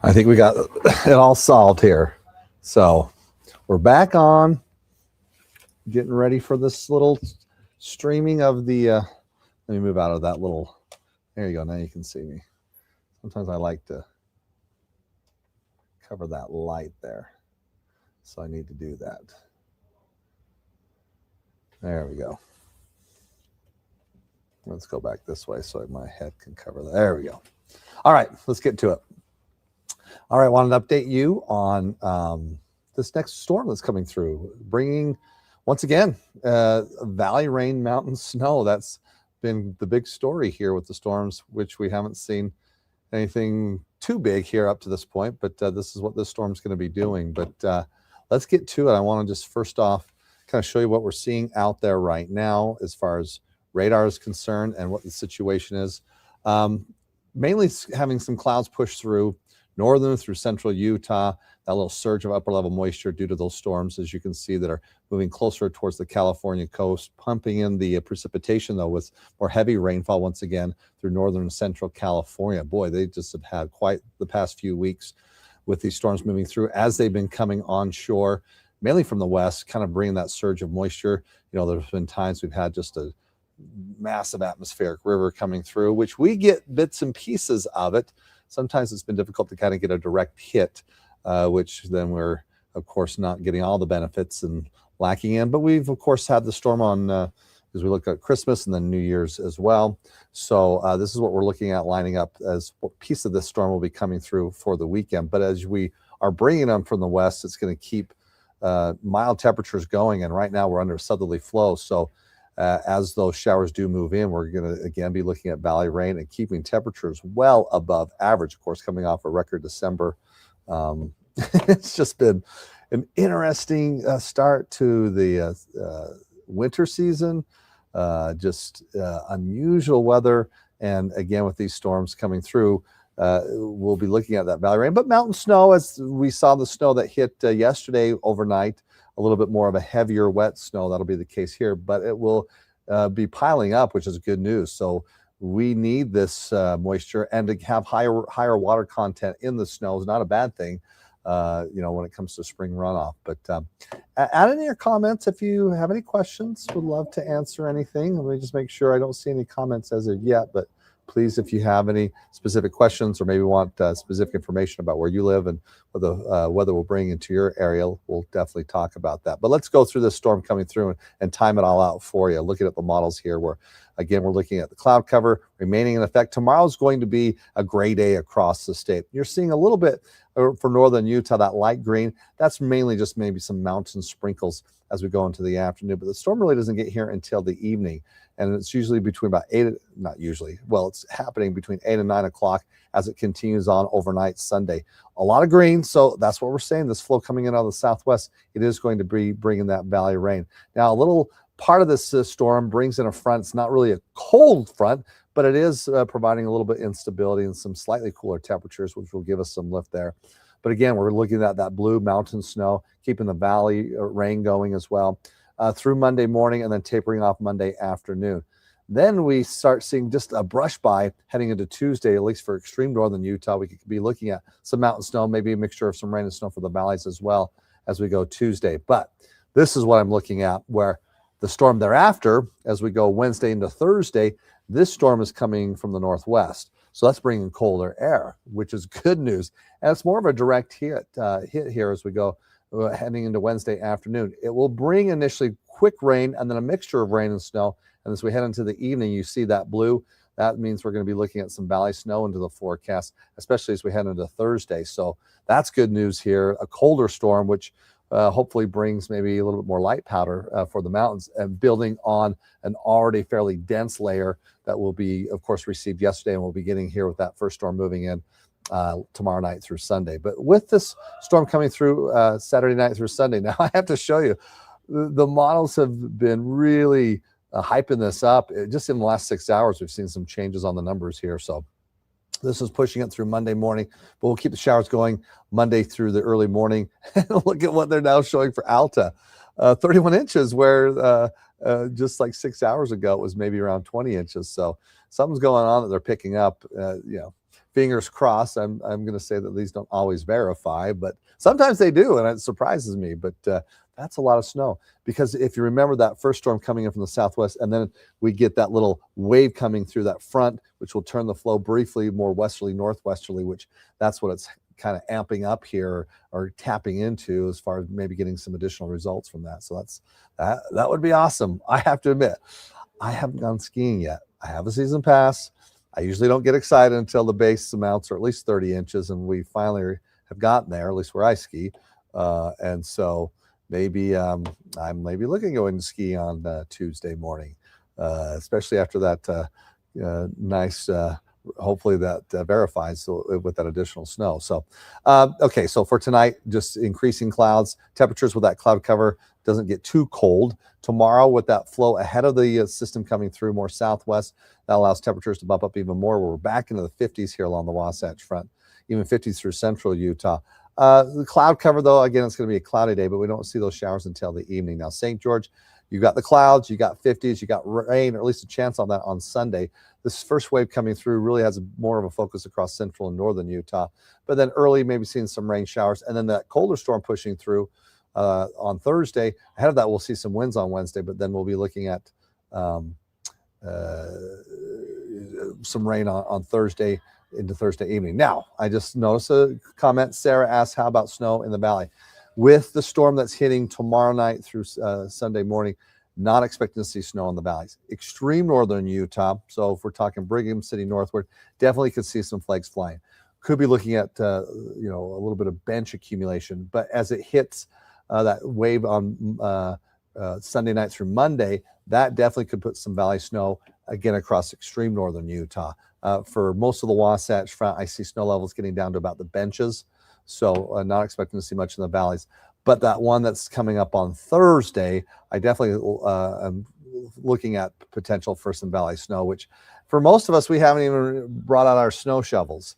I think we got it all solved here. So we're back on, getting ready for this little streaming of the. Let me move out of that little. There you go. Now you can see me. Sometimes I like to cover that light there. So I need to do that. There we go. Let's go back this way so my head can cover that. There we go. All right, let's get to it. All right, I wanted to update you on this next storm that's coming through, bringing, once again, valley rain, mountain snow. That's been the big story here with the storms, which we haven't seen anything too big here up to this point, but this is what this storm's going to be doing. But let's get to it. I want to just first off kind of show you what we're seeing out there right now as far as radar is concerned and what the situation is. Mainly having some clouds push through northern through central Utah, that little surge of upper level moisture due to those storms, as you can see, that are moving closer towards the California coast, pumping in the precipitation, though, with more heavy rainfall once again through northern and central California. Boy, they just have had quite the past few weeks with these storms moving through as they've been coming onshore, mainly from the west, kind of bringing that surge of moisture. You know, there's been times we've had just a massive atmospheric river coming through, which we get bits and pieces of it. Sometimes it's been difficult to kind of get a direct hit, which then we're, of course, not getting all the benefits and lacking in. But we've, of course, had the storm on as we look at Christmas and then New Year's as well. So this is what we're looking at lining up as what piece of this storm will be coming through for the weekend. But as we are bringing them from the west, it's going to keep mild temperatures going. And right now we're under a southerly flow. So as those showers do move in, we're going to again be looking at valley rain and keeping temperatures well above average, of course, coming off a record December. It's just been an interesting start to the winter season, just unusual weather. And again, with these storms coming through, we'll be looking at that valley rain. But mountain snow, as we saw the snow that hit yesterday overnight, a little bit more of a heavier wet snow. That'll be the case here, but it will be piling up, which is good news. So we need this moisture, and to have higher water content in the snow is not a bad thing, you know, when it comes to spring runoff. But add in your comments if you have any questions. Would love to answer anything. Let me just make sure I don't see any comments as of yet, but please, if you have any specific questions or maybe want specific information about where you live and what the weather will bring into your area, we'll definitely talk about that. But let's go through this storm coming through and time it all out for you. Looking at the models here, where again we're looking at the cloud cover remaining in effect. Tomorrow's going to be a gray day across the state. You're seeing a little bit for northern Utah, that light green. That's mainly just maybe some mountain sprinkles as we go into the afternoon. But the storm really doesn't get here until the evening. And it's usually between about not usually, well, it's happening between 8 and 9 o'clock as it continues on overnight Sunday. A lot of green, so that's what we're saying. This flow coming in out of the southwest, it is going to be bringing that valley rain. Now, a little part of this storm brings in a front. It's not really a cold front, but it is providing a little bit of instability and some slightly cooler temperatures, which will give us some lift there. But again, we're looking at that blue mountain snow, keeping the valley rain going as well. Through Monday morning and then tapering off Monday afternoon. Then we start seeing just a brush by heading into Tuesday, at least for extreme northern Utah. We could be looking at some mountain snow, maybe a mixture of some rain and snow for the valleys as well as we go Tuesday. But this is what I'm looking at, where the storm thereafter, as we go Wednesday into Thursday, this storm is coming from the northwest. So that's bringing colder air, which is good news. And it's more of a direct hit here as we go heading into Wednesday afternoon. It will bring initially quick rain and then a mixture of rain and snow. And as we head into the evening, you see that blue. That means we're going to be looking at some valley snow into the forecast, especially as we head into Thursday. So that's good news here. A colder storm, which hopefully brings maybe a little bit more light powder for the mountains, and building on an already fairly dense layer that will be, of course, received yesterday, and we'll be getting here with that first storm moving in tomorrow night through Sunday. But with this storm coming through Saturday night through Sunday, now I have to show you, the models have been really hyping this up. Just in the last 6 hours, we've seen some changes on the numbers here. So this is pushing it through Monday morning, but we'll keep the showers going Monday through the early morning. Look at what they're now showing for Alta, 31 inches, where just like 6 hours ago, it was maybe around 20 inches. So something's going on that they're picking up, you know, fingers crossed. I'm going to say that these don't always verify, but sometimes they do, and it surprises me. But that's a lot of snow, because if you remember that first storm coming in from the southwest, and then we get that little wave coming through that front, which will turn the flow briefly more westerly, northwesterly, which that's what it's kind of amping up here or tapping into, as far as maybe getting some additional results from that. So that would be awesome. I have to admit, I haven't gone skiing yet. I have a season pass. I usually don't get excited until the base amounts are at least 30 inches, and we finally have gotten there, at least where I ski. And so maybe I'm maybe looking at going to ski on Tuesday morning, especially after that nice, hopefully that verifies with that additional snow. So, okay, so for tonight, just increasing clouds, temperatures with that cloud cover doesn't get too cold. Tomorrow, with that flow ahead of the system coming through more southwest, that allows temperatures to bump up even more. We're back into the 50s here along the Wasatch Front, even 50s through central Utah. The cloud cover, though, again, it's going to be a cloudy day, but we don't see those showers until the evening. Now, St. George, you got the clouds, you got 50s, you got rain, or at least a chance on that on Sunday. This first wave coming through really has more of a focus across central and northern Utah, but then early, maybe seeing some rain showers, and then that colder storm pushing through on Thursday. Ahead of that, we'll see some winds on Wednesday, but then we'll be looking at some rain on Thursday into Thursday evening. Now, I just noticed a comment. Sarah asked, how about snow in the valley? With the storm that's hitting tomorrow night through Sunday morning, not expecting to see snow in the valleys. Extreme northern Utah, so if we're talking Brigham City northward, definitely could see some flakes flying. Could be looking at a little bit of bench accumulation, but as it hits that wave on Sunday night through Monday, that definitely could put some valley snow again across extreme northern Utah. For most of the Wasatch Front, I see snow levels getting down to about the benches, so not expecting to see much in the valleys. But that one that's coming up on Thursday, I definitely am looking at potential for some valley snow, which for most of us, we haven't even brought out our snow shovels.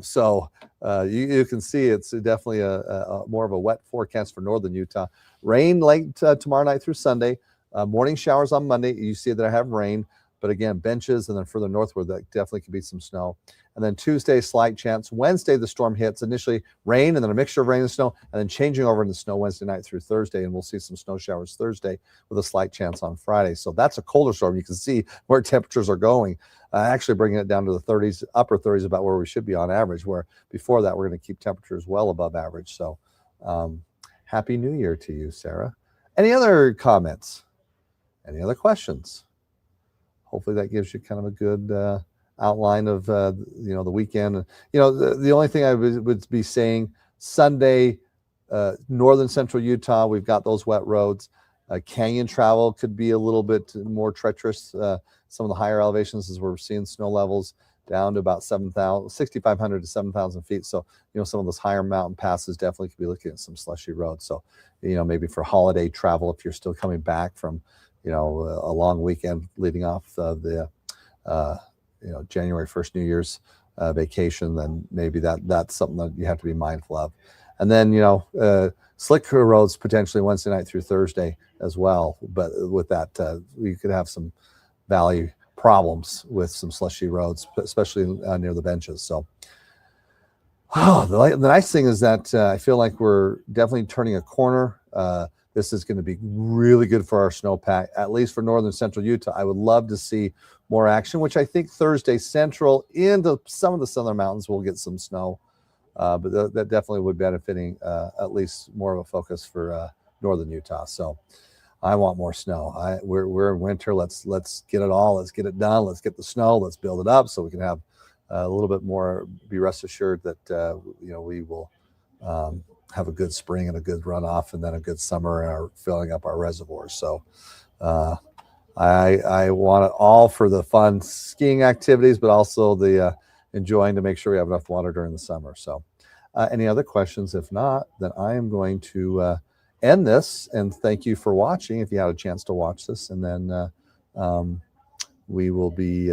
So you can see it's definitely a more of a wet forecast for northern Utah. Rain late tomorrow night through Sunday, morning showers on Monday. You see that I have rain, but again, benches, and then further northward, that definitely could be some snow. And then Tuesday, slight chance. Wednesday, the storm hits. Initially rain, and then a mixture of rain and snow, and then changing over into snow Wednesday night through Thursday, and we'll see some snow showers Thursday with a slight chance on Friday. So that's a colder storm. You can see where temperatures are going, actually bringing it down to the 30s, upper 30s, about where we should be on average, where before that, we're going to keep temperatures well above average. So Happy New Year to you, Sarah. Any other comments? Any other questions? Hopefully that gives you kind of a good outline of the weekend. The only thing I would be saying, Sunday, northern central Utah, we've got those wet roads. Canyon travel could be a little bit more treacherous. Some of the higher elevations, as we're seeing snow levels down to about 6,500 to 7,000 feet. So, some of those higher mountain passes definitely could be looking at some slushy roads. So, maybe for holiday travel, if you're still coming back from, a long weekend leading off the January 1st, New Year's vacation, then maybe that's something that you have to be mindful of. And then, slick roads potentially Wednesday night through Thursday as well. But with that, we could have some valley problems with some slushy roads, especially near the benches. So, the nice thing is that I feel like we're definitely turning a corner. This is going to be really good for our snowpack, at least for northern central Utah. I would love to see more action, which I think Thursday central into some of the southern mountains will get some snow. But that definitely would be benefiting at least more of a focus for northern Utah. So I want more snow. We're in winter. Let's get it all. Let's get it done. Let's get the snow. Let's build it up so we can have a little bit more. Be rest assured that we will have a good spring and a good runoff, and then a good summer, and are filling up our reservoirs. So I want it all for the fun skiing activities, but also the enjoying to make sure we have enough water during the summer. So any other questions? If not, then I am going to end this, and thank you for watching if you had a chance to watch this. And then we will be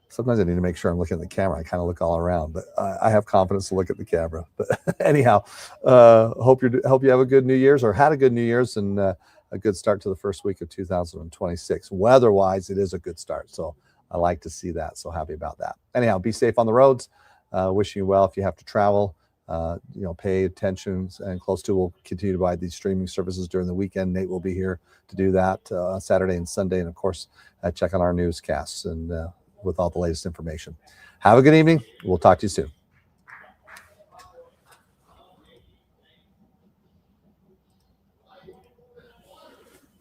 sometimes I need to make sure I'm looking at the camera. I kind of look all around, but I have confidence to look at the camera. But anyhow, hope you have a good New Year's, or had a good New Year's, and a good start to the first week of 2026. Weather-wise, it is a good start. So I like to see that. So happy about that. Anyhow, be safe on the roads. Wishing you well if you have to travel. Pay attention and Close to will continue to provide these streaming services during the weekend. Nate will be here to do that Saturday and Sunday. And of course, check on our newscasts and with all the latest information. Have a good evening. We'll talk to you soon.